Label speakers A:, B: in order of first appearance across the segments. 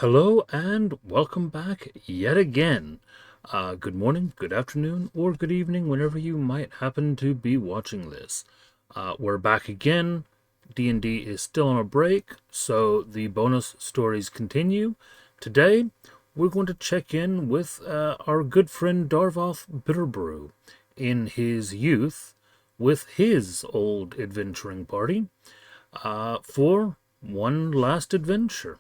A: Hello and welcome back yet again. Good morning, good afternoon, or good evening, whenever you might happen to be watching this. We're back again. D&D is still on a break, so the bonus stories continue. Today, we're going to check in with our good friend Darvoth Bitterbrew in his youth with his old adventuring party for one last adventure.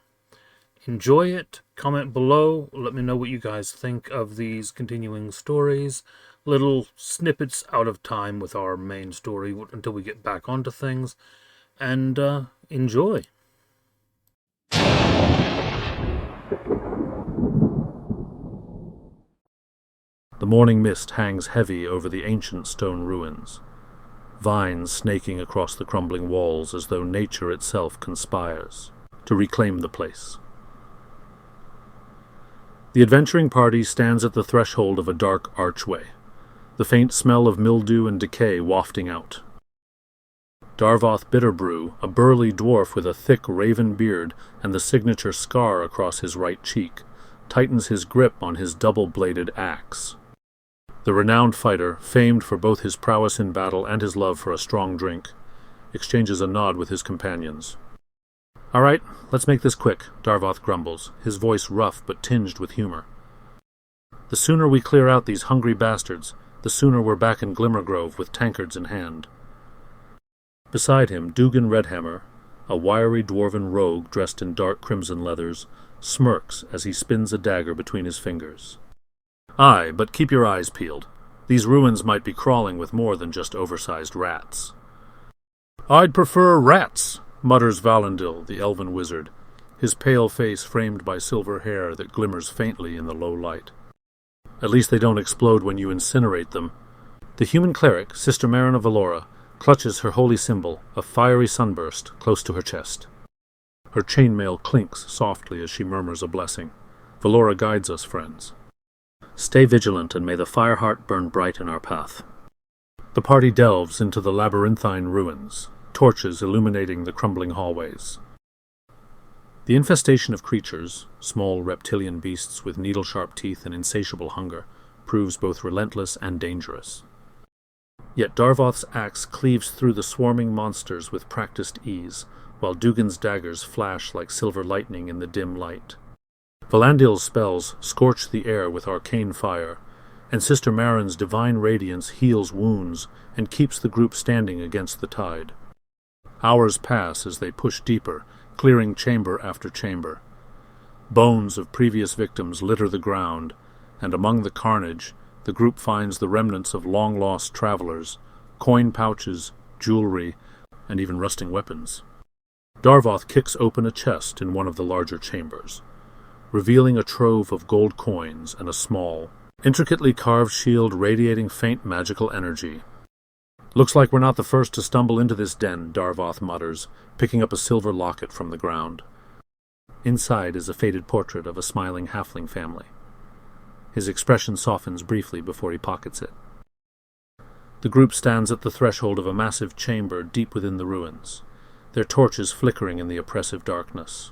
A: Enjoy it. Comment below. Let me know what you guys think of these continuing stories. Little snippets out of time with our main story until we get back onto things. And enjoy. The morning mist hangs heavy over the ancient stone ruins, vines snaking across the crumbling walls as though nature itself conspires to reclaim the place. The adventuring party stands at the threshold of a dark archway, the faint smell of mildew and decay wafting out. Darvoth Bitterbrew, a burly dwarf with a thick raven beard and the signature scar across his right cheek, tightens his grip on his double-bladed axe. The renowned fighter, famed for both his prowess in battle and his love for a strong drink, exchanges a nod with his companions. "All right, let's make this quick," Darvoth grumbles, his voice rough but tinged with humor. "The sooner we clear out these hungry bastards, the sooner we're back in Glimmergrove with tankards in hand." Beside him, Dugan Redhammer, a wiry dwarven rogue dressed in dark crimson leathers, smirks as he spins a dagger between his fingers. "Aye, but keep your eyes peeled. These ruins might be crawling with more than just oversized rats." "I'd prefer rats," mutters Valendil, the elven wizard, his pale face framed by silver hair that glimmers faintly in the low light. "At least they don't explode when you incinerate them." The human cleric, Sister Marin of Valora, clutches her holy symbol, a fiery sunburst, close to her chest. Her chainmail clinks softly as she murmurs a blessing. "Valora guides us, friends. Stay vigilant, and may the fireheart burn bright in our path." The party delves into the labyrinthine ruins, torches illuminating the crumbling hallways. The infestation of creatures, small reptilian beasts with needle-sharp teeth and insatiable hunger, proves both relentless and dangerous. Yet Darvoth's axe cleaves through the swarming monsters with practiced ease, while Dugan's daggers flash like silver lightning in the dim light. Valandil's spells scorch the air with arcane fire, and Sister Marin's divine radiance heals wounds and keeps the group standing against the tide. Hours pass as they push deeper, clearing chamber after chamber. Bones of previous victims litter the ground, and among the carnage, the group finds the remnants of long-lost travelers, coin pouches, jewelry, and even rusting weapons. Darvoth kicks open a chest in one of the larger chambers, revealing a trove of gold coins and a small, intricately carved shield radiating faint magical energy. "Looks like we're not the first to stumble into this den," Darvoth mutters, picking up a silver locket from the ground. Inside is a faded portrait of a smiling halfling family. His expression softens briefly before he pockets it. The group stands at the threshold of a massive chamber deep within the ruins, their torches flickering in the oppressive darkness.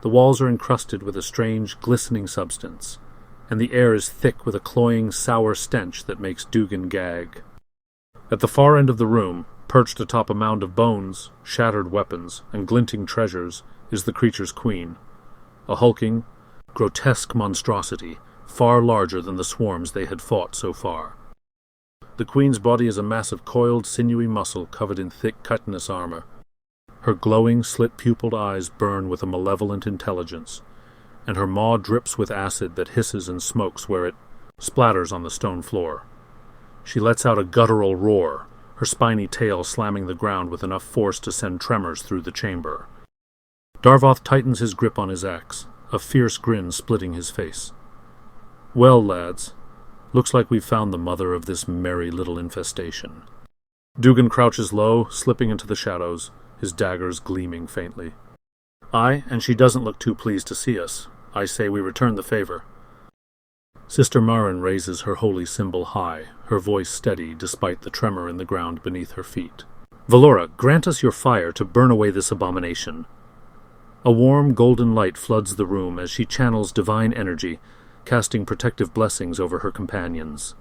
A: The walls are encrusted with a strange, glistening substance, and the air is thick with a cloying, sour stench that makes Dugan gag. At the far end of the room, perched atop a mound of bones, shattered weapons, and glinting treasures, is the creature's queen, a hulking, grotesque monstrosity, far larger than the swarms they had fought so far. The queen's body is a mass of coiled, sinewy muscle covered in thick chitinous armor. Her glowing, slit-pupiled eyes burn with a malevolent intelligence, and her maw drips with acid that hisses and smokes where it splatters on the stone floor. She lets out a guttural roar, her spiny tail slamming the ground with enough force to send tremors through the chamber. Darvoth tightens his grip on his axe, a fierce grin splitting his face. "Well, lads, looks like we've found the mother of this merry little infestation." Dugan crouches low, slipping into the shadows, his daggers gleaming faintly. "Aye, and she doesn't look too pleased to see us. I say we return the favor." Sister Marin raises her holy symbol high, her voice steady despite the tremor in the ground beneath her feet. "Valora, grant us your fire to burn away this abomination." A warm, golden light floods the room as she channels divine energy, casting protective blessings over her companions.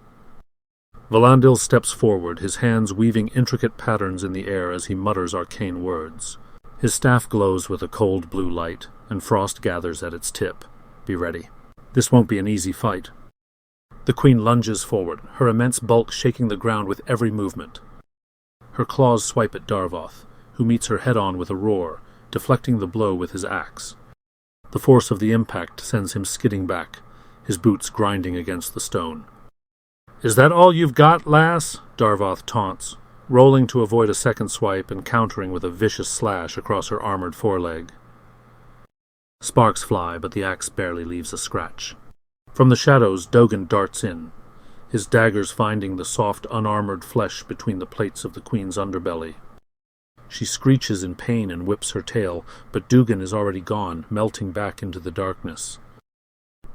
A: Valandil steps forward, his hands weaving intricate patterns in the air as he mutters arcane words. His staff glows with a cold blue light, and frost gathers at its tip. Be ready. This won't be an easy fight. The queen lunges forward, her immense bulk shaking the ground with every movement. Her claws swipe at Darvoth, who meets her head-on with a roar, deflecting the blow with his axe. The force of the impact sends him skidding back, his boots grinding against the stone. "Is that all you've got, lass?" Darvoth taunts, rolling to avoid a second swipe and countering with a vicious slash across her armored foreleg. Sparks fly, but the axe barely leaves a scratch. From the shadows, Dogan darts in, his daggers finding the soft, unarmored flesh between the plates of the queen's underbelly. She screeches in pain and whips her tail, but Dugan is already gone, melting back into the darkness.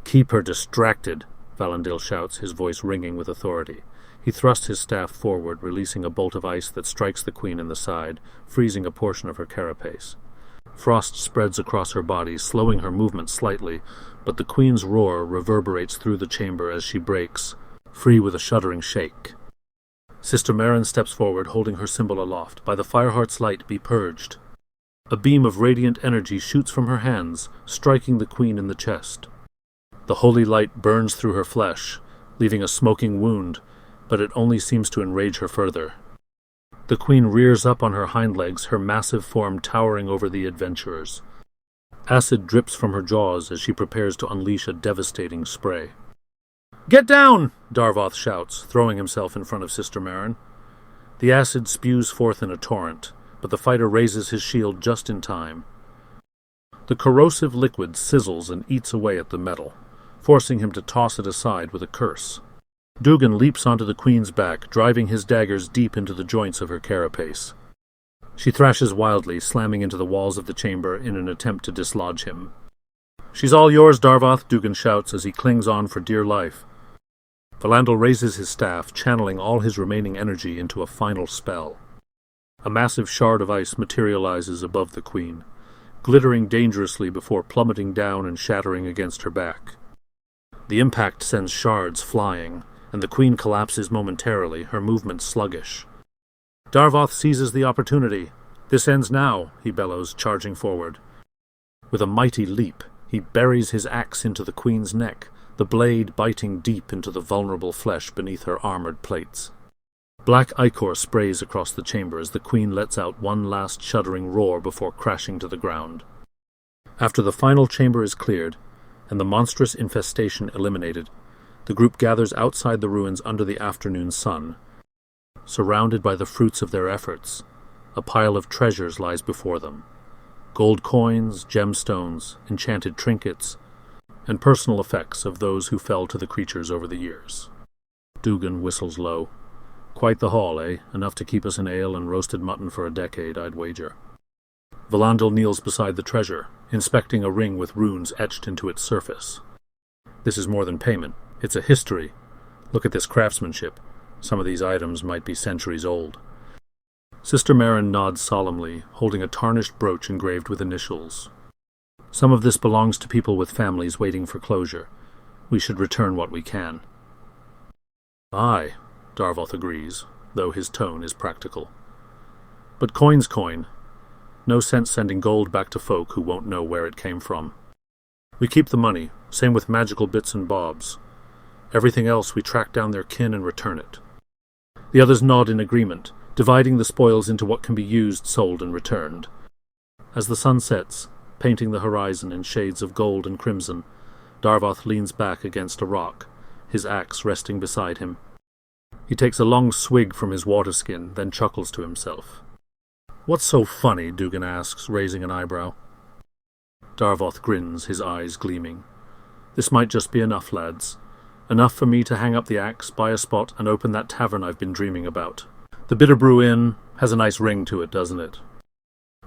A: "Keep her distracted," Valandil shouts, his voice ringing with authority. He thrusts his staff forward, releasing a bolt of ice that strikes the queen in the side, freezing a portion of her carapace. Frost spreads across her body, slowing her movement slightly, but the queen's roar reverberates through the chamber as she breaks, free with a shuddering shake. Sister Merrin steps forward, holding her symbol aloft. "By the Fireheart's light, be purged." A beam of radiant energy shoots from her hands, striking the queen in the chest. The holy light burns through her flesh, leaving a smoking wound, but it only seems to enrage her further. The queen rears up on her hind legs, her massive form towering over the adventurers. Acid drips from her jaws as she prepares to unleash a devastating spray. "Get down!" Darvoth shouts, throwing himself in front of Sister Merrin. The acid spews forth in a torrent, but the fighter raises his shield just in time. The corrosive liquid sizzles and eats away at the metal, forcing him to toss it aside with a curse. Dugan leaps onto the queen's back, driving his daggers deep into the joints of her carapace. She thrashes wildly, slamming into the walls of the chamber in an attempt to dislodge him. "She's all yours, Darvoth," Dugan shouts as he clings on for dear life. Valandil raises his staff, channeling all his remaining energy into a final spell. A massive shard of ice materializes above the queen, glittering dangerously before plummeting down and shattering against her back. The impact sends shards flying, and the queen collapses momentarily, her movement sluggish. Darvoth seizes the opportunity. "This ends now," he bellows, charging forward. With a mighty leap, he buries his axe into the queen's neck, the blade biting deep into the vulnerable flesh beneath her armored plates. Black ichor sprays across the chamber as the queen lets out one last shuddering roar before crashing to the ground. After the final chamber is cleared, and the monstrous infestation eliminated, the group gathers outside the ruins under the afternoon sun. Surrounded by the fruits of their efforts, a pile of treasures lies before them. Gold coins, gemstones, enchanted trinkets, and personal effects of those who fell to the creatures over the years. Dugan whistles low. "Quite the haul, eh? Enough to keep us in ale and roasted mutton for a decade, I'd wager." Valandil kneels beside the treasure, inspecting a ring with runes etched into its surface. "This is more than payment. It's a history. Look at this craftsmanship. Some of these items might be centuries old." Sister Merrin nods solemnly, holding a tarnished brooch engraved with initials. "Some of this belongs to people with families waiting for closure. We should return what we can." "Aye," Darvoth agrees, though his tone is practical. "But coin's coin. No sense sending gold back to folk who won't know where it came from. We keep the money, same with magical bits and bobs. Everything else we track down their kin and return it." The others nod in agreement, dividing the spoils into what can be used, sold, and returned. As the sun sets, painting the horizon in shades of gold and crimson, Darvoth leans back against a rock, his axe resting beside him. He takes a long swig from his water skin, then chuckles to himself. "What's so funny?" Dugan asks, raising an eyebrow. Darvoth grins, his eyes gleaming. "This might just be enough, lads. Enough for me to hang up the axe, buy a spot, and open that tavern I've been dreaming about. The Bitterbrew Inn has a nice ring to it, doesn't it?"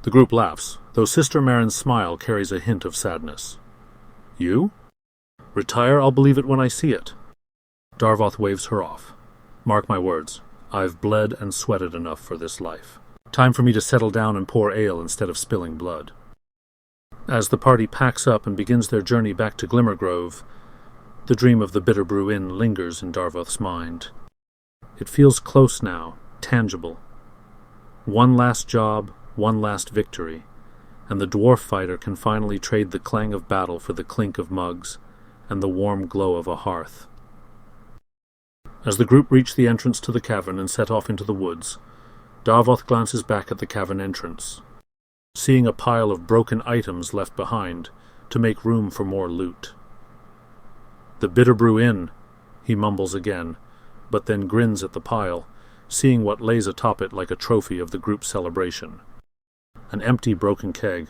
A: The group laughs, though Sister Merrin's smile carries a hint of sadness. "You? Retire, I'll believe it when I see it." Darvoth waves her off. "Mark my words, I've bled and sweated enough for this life. Time for me to settle down and pour ale instead of spilling blood." As the party packs up and begins their journey back to Glimmergrove, the dream of the Bitterbrew Inn lingers in Darvoth's mind. It feels close now, tangible. One last job, one last victory, and the dwarf fighter can finally trade the clang of battle for the clink of mugs and the warm glow of a hearth. As the group reach the entrance to the cavern and set off into the woods, Darvoth glances back at the cavern entrance, seeing a pile of broken items left behind to make room for more loot. "The Bitterbrew Inn," he mumbles again, but then grins at the pile, seeing what lays atop it like a trophy of the group's celebration. An empty broken keg,